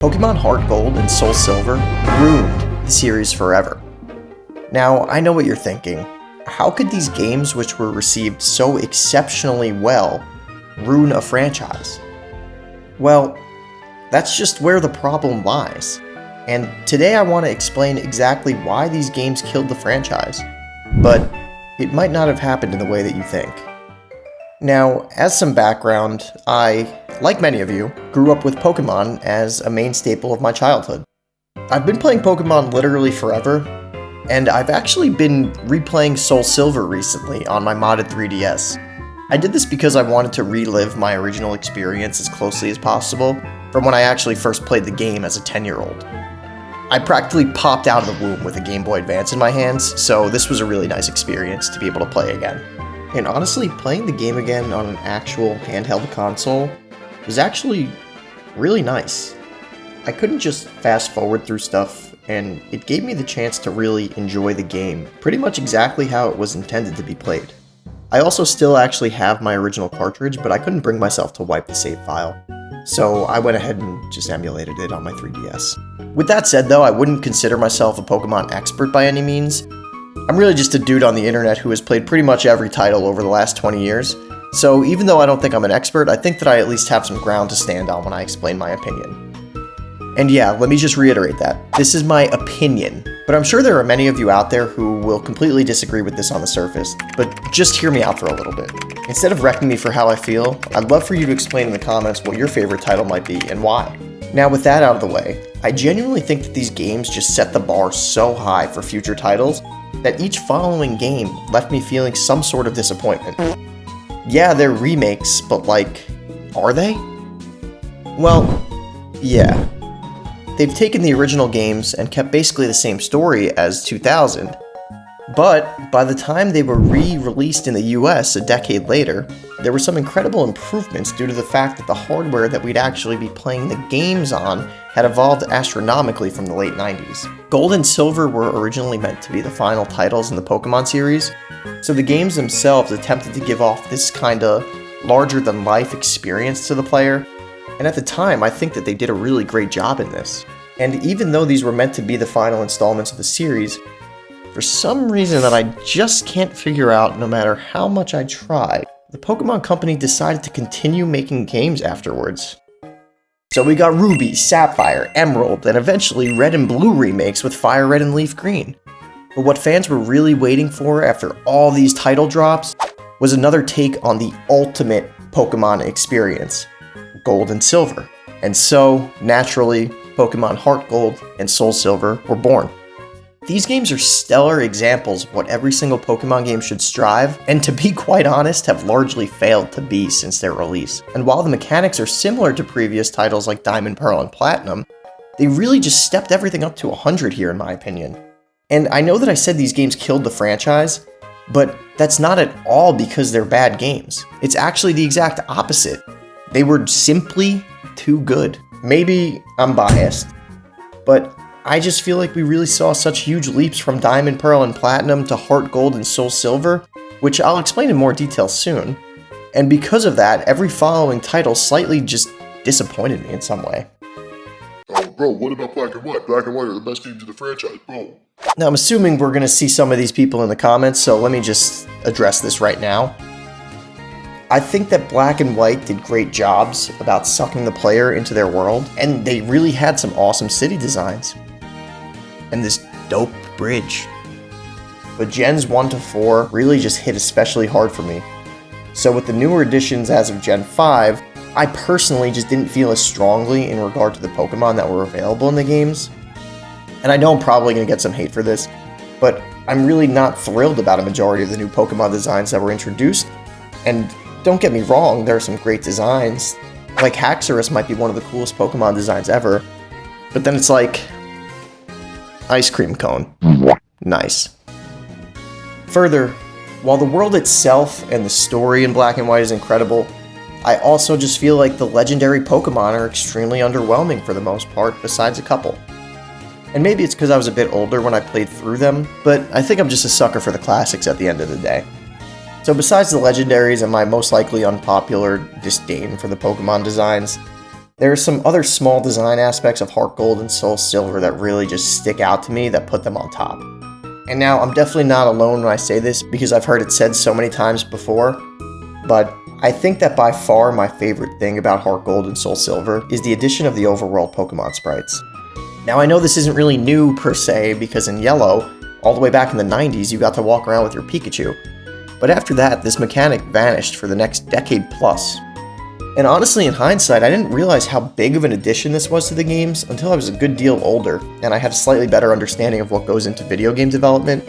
Pokemon HeartGold and SoulSilver ruined the series forever. Now, I know what you're thinking. How could these games, which were received so exceptionally well, ruin a franchise? Well, that's just where the problem lies. And today I want to explain exactly why these games killed the franchise. But it might not have happened in the way that you think. Now, as some background, I, like many of you, grew up with Pokemon as a main staple of my childhood. I've been playing Pokemon literally forever, and I've actually been replaying SoulSilver recently on my modded 3DS. I did this because I wanted to relive my original experience as closely as possible from when I actually first played the game as a 10-year-old. I practically popped out of the womb with a Game Boy Advance in my hands, so this was a really nice experience to be able to play again. And honestly, playing the game again on an actual handheld console was actually really nice. I couldn't just fast forward through stuff, and it gave me the chance to really enjoy the game, pretty much exactly how it was intended to be played. I also still actually have my original cartridge, but I couldn't bring myself to wipe the save file, so I went ahead and just emulated it on my 3DS. With that said though, I wouldn't consider myself a Pokemon expert by any means. I'm really just a dude on the internet who has played pretty much every title over the last 20 years, so even though I don't think I'm an expert, I think that I at least have some ground to stand on when I explain my opinion. And yeah, let me just reiterate that. This is my opinion, but I'm sure there are many of you out there who will completely disagree with this on the surface, but just hear me out for a little bit. Instead of wrecking me for how I feel, I'd love for you to explain in the comments what your favorite title might be and why. Now with that out of the way, I genuinely think that these games just set the bar so high for future titles that each following game left me feeling some sort of disappointment. Yeah, they're remakes, but like, are they? Well, yeah. They've taken the original games and kept basically the same story as 2000, but by the time they were re-released in the US a decade later, there were some incredible improvements due to the fact that the hardware that we'd actually be playing the games on had evolved astronomically from the late 90s. Gold and Silver were originally meant to be the final titles in the Pokemon series, so the games themselves attempted to give off this kinda larger-than-life experience to the player, and at the time I think that they did a really great job in this. And even though these were meant to be the final installments of the series, for some reason that I just can't figure out no matter how much I try, the Pokemon Company decided to continue making games afterwards. So we got Ruby, Sapphire, Emerald, and eventually Red and Blue remakes with Fire Red and Leaf Green. But what fans were really waiting for after all these title drops was another take on the ultimate Pokemon experience, Gold and Silver. And so, naturally, Pokemon HeartGold and SoulSilver were born. These games are stellar examples of what every single Pokemon game should strive, and to be quite honest, have largely failed to be since their release. And while the mechanics are similar to previous titles like Diamond, Pearl, and Platinum, they really just stepped everything up to 100 here in my opinion. And I know that I said these games killed the franchise, but that's not at all because they're bad games. It's actually the exact opposite. They were simply too good. Maybe I'm biased, but I just feel like we really saw such huge leaps from Diamond, Pearl, and Platinum to HeartGold and SoulSilver, which I'll explain in more detail soon. And because of that, every following title slightly just disappointed me in some way. Oh, bro, what about Black and White? Black and White are the best games in the franchise, bro. Now, I'm assuming we're going to see some of these people in the comments, so let me just address this right now. I think that Black and White did great jobs about sucking the player into their world, and they really had some awesome city designs. And this dope bridge. But Gens 1 to 4 really just hit especially hard for me. So with the newer additions as of Gen 5, I personally just didn't feel as strongly in regard to the Pokemon that were available in the games. And I know I'm probably going to get some hate for this, but I'm really not thrilled about a majority of the new Pokemon designs that were introduced. And don't get me wrong, there are some great designs. Like Haxorus might be one of the coolest Pokemon designs ever, but then it's like, ice cream cone. Nice. Further, while the world itself and the story in Black and White is incredible, I also just feel like the legendary Pokemon are extremely underwhelming for the most part, besides a couple. And maybe it's because I was a bit older when I played through them, but I think I'm just a sucker for the classics at the end of the day. So besides the legendaries and my most likely unpopular disdain for the Pokemon designs, There are some other small design aspects of HeartGold and SoulSilver that really just stick out to me that put them on top. And now, I'm definitely not alone when I say this because I've heard it said so many times before, but I think that by far my favorite thing about HeartGold and SoulSilver is the addition of the overworld Pokemon sprites. Now, I know this isn't really new per se because in Yellow, all the way back in the 90s, you got to walk around with your Pikachu. But after that, this mechanic vanished for the next decade plus. And honestly, in hindsight, I didn't realize how big of an addition this was to the games until I was a good deal older, and I had a slightly better understanding of what goes into video game development.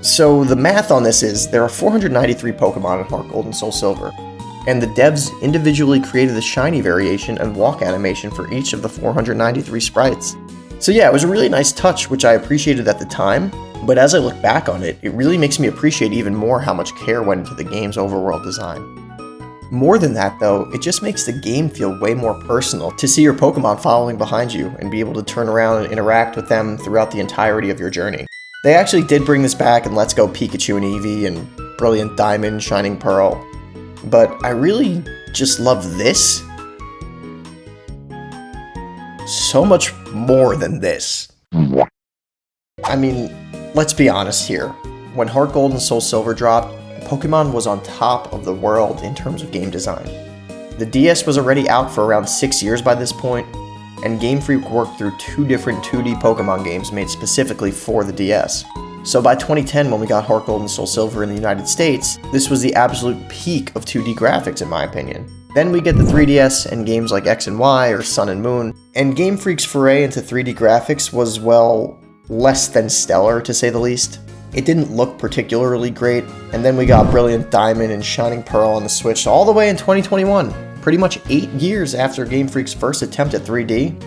So the math on this is, there are 493 Pokemon in HeartGold and SoulSilver, and the devs individually created the shiny variation and walk animation for each of the 493 sprites. So yeah, it was a really nice touch, which I appreciated at the time, but as I look back on it, it really makes me appreciate even more how much care went into the game's overworld design. More than that though, it just makes the game feel way more personal to see your Pokemon following behind you and be able to turn around and interact with them throughout the entirety of your journey. They actually did bring this back in Let's Go Pikachu and Eevee and Brilliant Diamond, Shining Pearl, but I really just love this so much more than this. I mean, let's be honest here. When HeartGold and SoulSilver dropped, Pokemon was on top of the world in terms of game design. The DS was already out for around 6 years by this point, and Game Freak worked through 2 different 2D Pokemon games made specifically for the DS. So by 2010, when we got HeartGold and SoulSilver in the United States, this was the absolute peak of 2D graphics in my opinion. Then we get the 3DS and games like X and Y or Sun and Moon, and Game Freak's foray into 3D graphics was, well, less than stellar to say the least. It didn't look particularly great, and then we got Brilliant Diamond and Shining Pearl on the Switch all the way in 2021, pretty much 8 years after Game Freak's first attempt at 3D,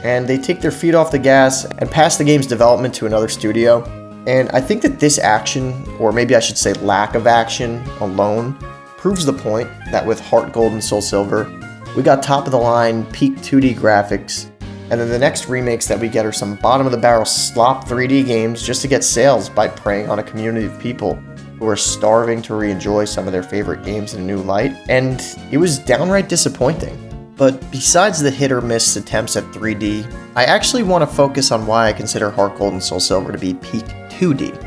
and they take their feet off the gas and pass the game's development to another studio, and I think that this action, or maybe I should say lack of action, alone, proves the point that with HeartGold and SoulSilver, we got top-of-the-line, peak 2D graphics, and then the next remakes that we get are some bottom-of-the-barrel slop 3D games just to get sales by preying on a community of people who are starving to re-enjoy some of their favorite games in a new light, and it was downright disappointing. But besides the hit-or-miss attempts at 3D, I actually want to focus on why I consider HeartGold and SoulSilver to be peak 2D.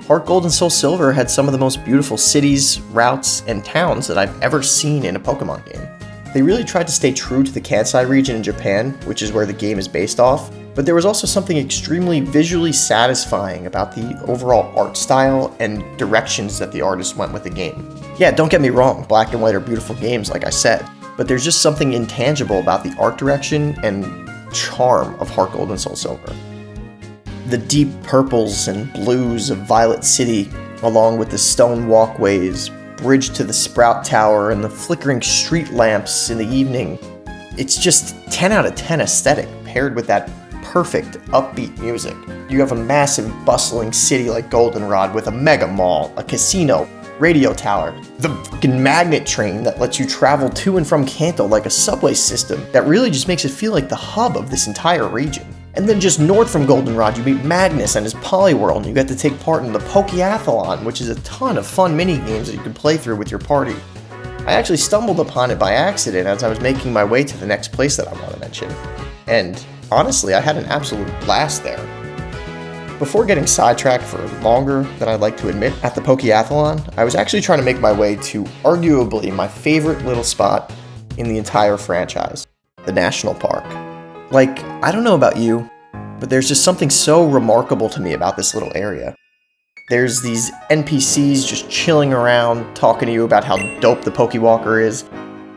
HeartGold and SoulSilver had some of the most beautiful cities, routes, and towns that I've ever seen in a Pokemon game. They really tried to stay true to the Kansai region in Japan, which is where the game is based off, but there was also something extremely visually satisfying about the overall art style and directions that the artist went with the game. Yeah, don't get me wrong, Black and White are beautiful games like I said, but there's just something intangible about the art direction and charm of HeartGold and SoulSilver. The deep purples and blues of Violet City, along with the stone walkways, bridge to the Sprout Tower, and the flickering street lamps in the evening. It's just 10 out of 10 aesthetic paired with that perfect upbeat music. You have a massive bustling city like Goldenrod with a mega mall, a casino, radio tower, the fucking magnet train that lets you travel to and from Kanto like a subway system that really just makes it feel like the hub of this entire region. And then just north from Goldenrod, you meet Magnus and his Poliworld, and you get to take part in the Pokeathlon, which is a ton of fun mini-games that you can play through with your party. I actually stumbled upon it by accident as I was making my way to the next place that I want to mention. And honestly, I had an absolute blast there. Before getting sidetracked for longer than I'd like to admit at the Pokeathlon, I was actually trying to make my way to arguably my favorite little spot in the entire franchise, the National Park. Like, I don't know about you, but there's just something so remarkable to me about this little area. There's these NPCs just chilling around, talking to you about how dope the Pokewalker is,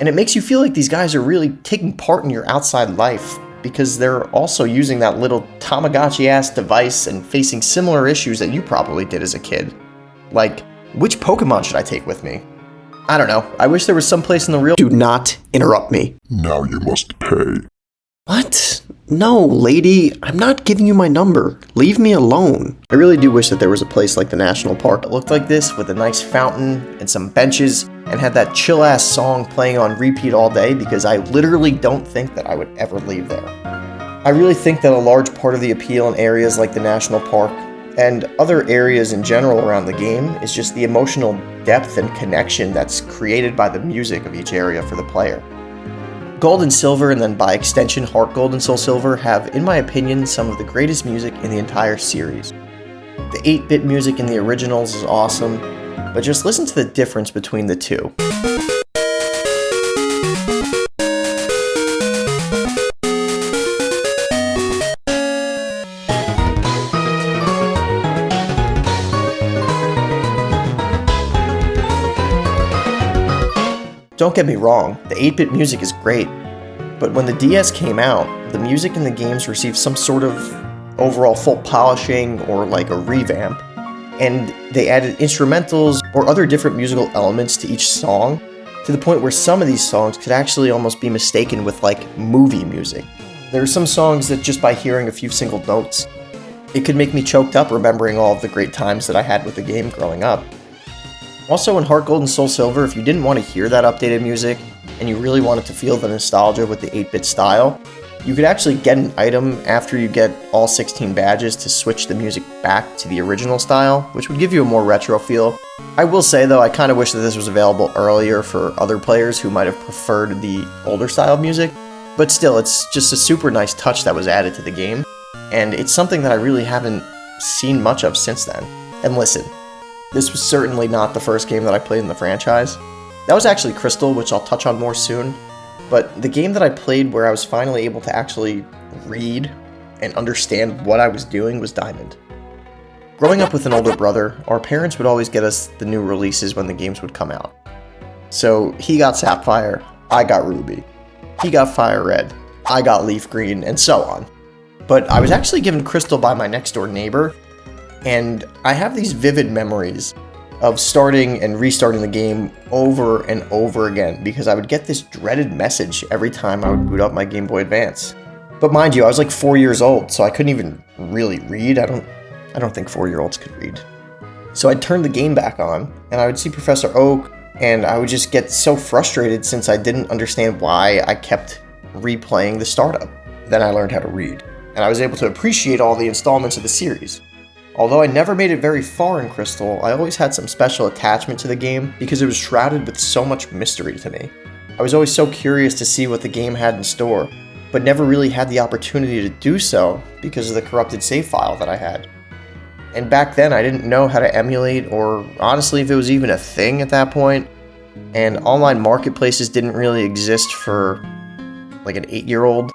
and it makes you feel like these guys are really taking part in your outside life, because they're also using that little Tamagotchi-ass device and facing similar issues that you probably did as a kid. Like, which Pokemon should I take with me? I don't know, I wish there was some place in the real— Do not interrupt me. Now you must pay. What? No, lady, I'm not giving you my number. Leave me alone. I really do wish that there was a place like the National Park that looked like this, with a nice fountain and some benches, and had that chill-ass song playing on repeat all day, because I literally don't think that I would ever leave there. I really think that a large part of the appeal in areas like the National Park, and other areas in general around the game, is just the emotional depth and connection that's created by the music of each area for the player. Gold and Silver, and then by extension HeartGold and SoulSilver, have, in my opinion, some of the greatest music in the entire series. The 8-bit music in the originals is awesome, but just listen to the difference between the two. Don't get me wrong, the 8-bit music is great, but when the DS came out, the music in the games received some sort of overall full polishing or like a revamp, and they added instrumentals or other different musical elements to each song, to the point where some of these songs could actually almost be mistaken with like movie music. There are some songs that just by hearing a few single notes, it could make me choked up remembering all of the great times that I had with the game growing up. Also in HeartGold and SoulSilver, if you didn't want to hear that updated music, and you really wanted to feel the nostalgia with the 8-bit style, you could actually get an item after you get all 16 badges to switch the music back to the original style, which would give you a more retro feel. I will say though, I kind of wish that this was available earlier for other players who might have preferred the older style music, but still, it's just a super nice touch that was added to the game, and it's something that I really haven't seen much of since then. And listen, this was certainly not the first game that I played in the franchise. That was actually Crystal, which I'll touch on more soon, but the game that I played where I was finally able to actually read and understand what I was doing was Diamond. Growing up with an older brother, our parents would always get us the new releases when the games would come out. So he got Sapphire, I got Ruby. He got Fire Red, I got Leaf Green, and so on. But I was actually given Crystal by my next door neighbor, and I have these vivid memories of starting and restarting the game over and over again because I would get this dreaded message every time I would boot up my Game Boy Advance. But mind you, I was like 4 years old, so I couldn't even really read. I don't think 4-year-olds could read. So I'd turn the game back on, and I would see Professor Oak, and I would just get so frustrated since I didn't understand why I kept replaying the startup. Then I learned how to read, and I was able to appreciate all the installments of the series. Although I never made it very far in Crystal, I always had some special attachment to the game because it was shrouded with so much mystery to me. I was always so curious to see what the game had in store, but never really had the opportunity to do so because of the corrupted save file that I had. And back then I didn't know how to emulate, or honestly if it was even a thing at that point, and online marketplaces didn't really exist for like an 8-year-old.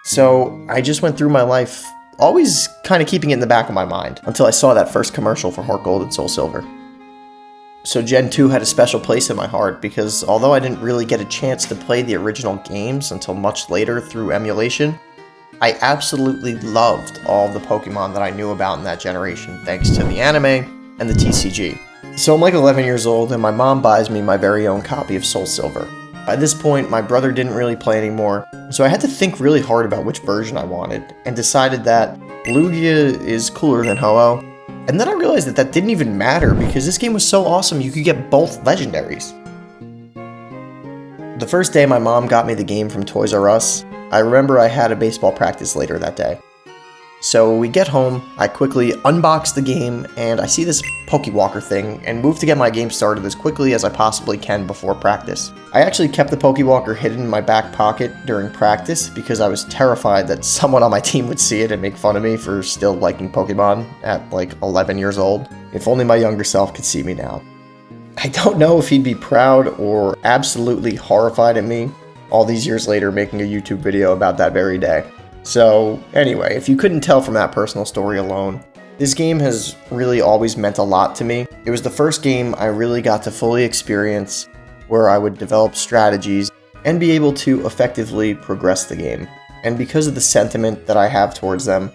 So I just went through my life always kind of keeping it in the back of my mind until I saw that first commercial for HeartGold and SoulSilver. So Gen 2 had a special place in my heart because although I didn't really get a chance to play the original games until much later through emulation, I absolutely loved all of the Pokemon that I knew about in that generation thanks to the anime and the TCG. So I'm like 11 years old and my mom buys me my very own copy of SoulSilver. By this point, my brother didn't really play anymore, so I had to think really hard about which version I wanted, and decided that Lugia is cooler than Ho-Oh. And then I realized that that didn't even matter because this game was so awesome you could get both legendaries. The first day my mom got me the game from Toys R Us, I remember I had a baseball practice later that day. So we get home, I quickly unbox the game, and I see this Pokewalker thing, and move to get my game started as quickly as I possibly can before practice. I actually kept the Pokewalker hidden in my back pocket during practice because I was terrified that someone on my team would see it and make fun of me for still liking Pokemon at like 11 years old. If only my younger self could see me now. I don't know if he'd be proud or absolutely horrified at me all these years later making a YouTube video about that very day. So anyway, if you couldn't tell from that personal story alone, this game has really always meant a lot to me. It was the first game I really got to fully experience where I would develop strategies and be able to effectively progress the game. And because of the sentiment that I have towards them,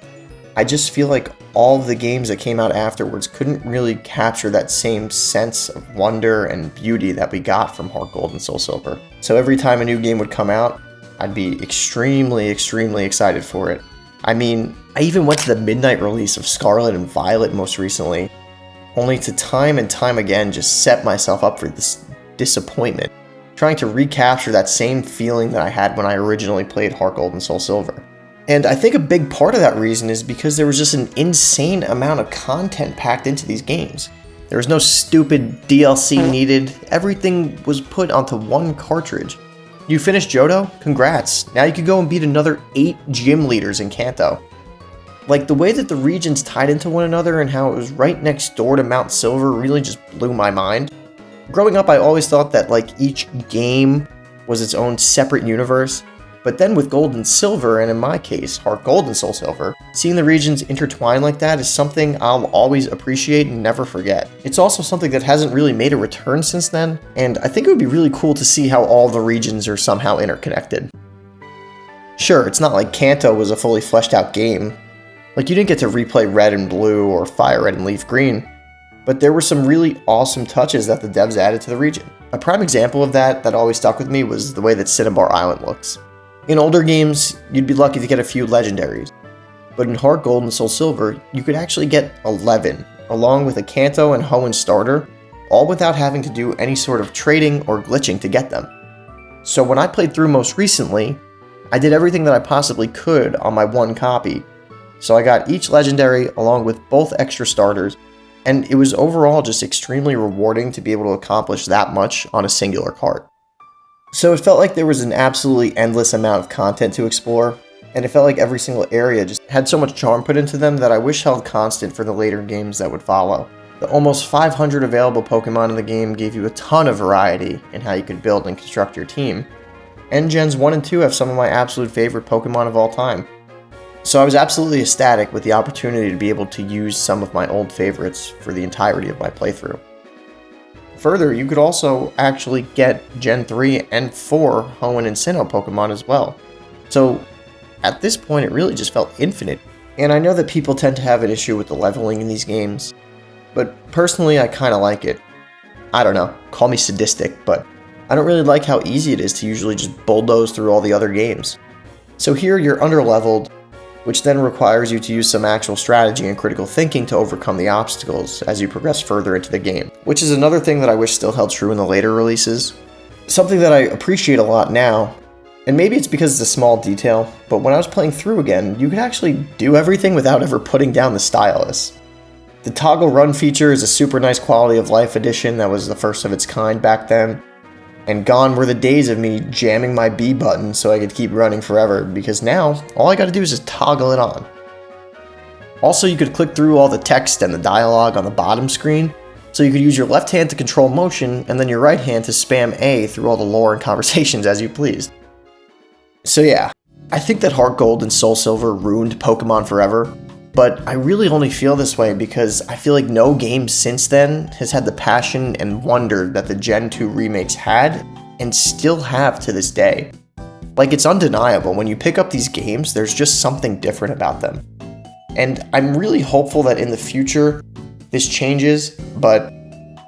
I just feel like all of the games that came out afterwards couldn't really capture that same sense of wonder and beauty that we got from HeartGold and SoulSilver. So every time a new game would come out, I'd be extremely excited for it. I mean, I even went to the midnight release of Scarlet and Violet most recently, only to time and time again just set myself up for this disappointment, trying to recapture that same feeling that I had when I originally played HeartGold and SoulSilver. And I think a big part of that reason is because there was just an insane amount of content packed into these games. There was no stupid DLC needed, everything was put onto one cartridge. You finished Johto? Congrats. Now you can go and beat another 8 gym leaders in Kanto. Like, the way that the regions tied into one another and how it was right next door to Mount Silver really just blew my mind. Growing up, I always thought that, like, each game was its own separate universe. But then with Gold and Silver, and in my case, HeartGold and SoulSilver, seeing the regions intertwine like that is something I'll always appreciate and never forget. It's also something that hasn't really made a return since then, and I think it would be really cool to see how all the regions are somehow interconnected. Sure, it's not like Kanto was a fully fleshed out game. Like, you didn't get to replay Red and Blue or Fire Red and Leaf Green, but there were some really awesome touches that the devs added to the region. A prime example of that always stuck with me was the way that Cinnabar Island looks. In older games, you'd be lucky to get a few legendaries, but in HeartGold and SoulSilver, you could actually get 11, along with a Kanto and Hoenn starter, all without having to do any sort of trading or glitching to get them. So when I played through most recently, I did everything that I possibly could on my one copy, so I got each legendary along with both extra starters, and it was overall just extremely rewarding to be able to accomplish that much on a singular cart. So it felt like there was an absolutely endless amount of content to explore, and it felt like every single area just had so much charm put into them that I wish held constant for the later games that would follow. The almost 500 available Pokemon in the game gave you a ton of variety in how you could build and construct your team, and Gens 1 and 2 have some of my absolute favorite Pokemon of all time. So I was absolutely ecstatic with the opportunity to be able to use some of my old favorites for the entirety of my playthrough. Further, you could also actually get Gen 3 and 4 Hoenn and Sinnoh Pokemon as well. So at this point it really just felt infinite. And I know that people tend to have an issue with the leveling in these games, but personally I kinda like it. I don't know, call me sadistic, but I don't really like how easy it is to usually just bulldoze through all the other games. So here you're underleveled, which then requires you to use some actual strategy and critical thinking to overcome the obstacles as you progress further into the game, which is another thing that I wish still held true in the later releases. Something that I appreciate a lot now, and maybe it's because it's a small detail, but when I was playing through again, you could actually do everything without ever putting down the stylus. The toggle run feature is a super nice quality of life addition that was the first of its kind back then. And gone were the days of me jamming my B button so I could keep running forever, because now, all I gotta do is just toggle it on. Also, you could click through all the text and the dialogue on the bottom screen, so you could use your left hand to control motion, and then your right hand to spam A through all the lore and conversations as you pleased. So yeah, I think that HeartGold and SoulSilver ruined Pokemon forever, but I really only feel this way because I feel like no game since then has had the passion and wonder that the Gen 2 remakes had, and still have to this day. Like, it's undeniable, when you pick up these games, there's just something different about them. And I'm really hopeful that in the future, this changes, but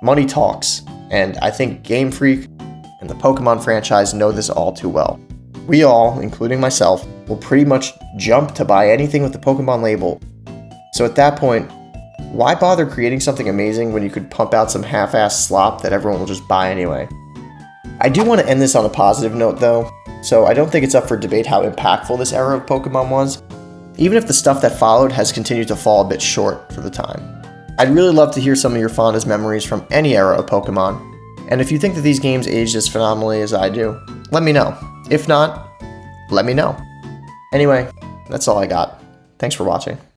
money talks, and I think Game Freak and the Pokemon franchise know this all too well. We all, including myself, will pretty much jump to buy anything with the Pokemon label. So at that point, why bother creating something amazing when you could pump out some half-assed slop that everyone will just buy anyway? I do want to end this on a positive note though, so I don't think it's up for debate how impactful this era of Pokemon was, even if the stuff that followed has continued to fall a bit short for the time. I'd really love to hear some of your fondest memories from any era of Pokemon, and if you think that these games aged as phenomenally as I do, let me know. If not, let me know. Anyway, that's all I got. Thanks for watching.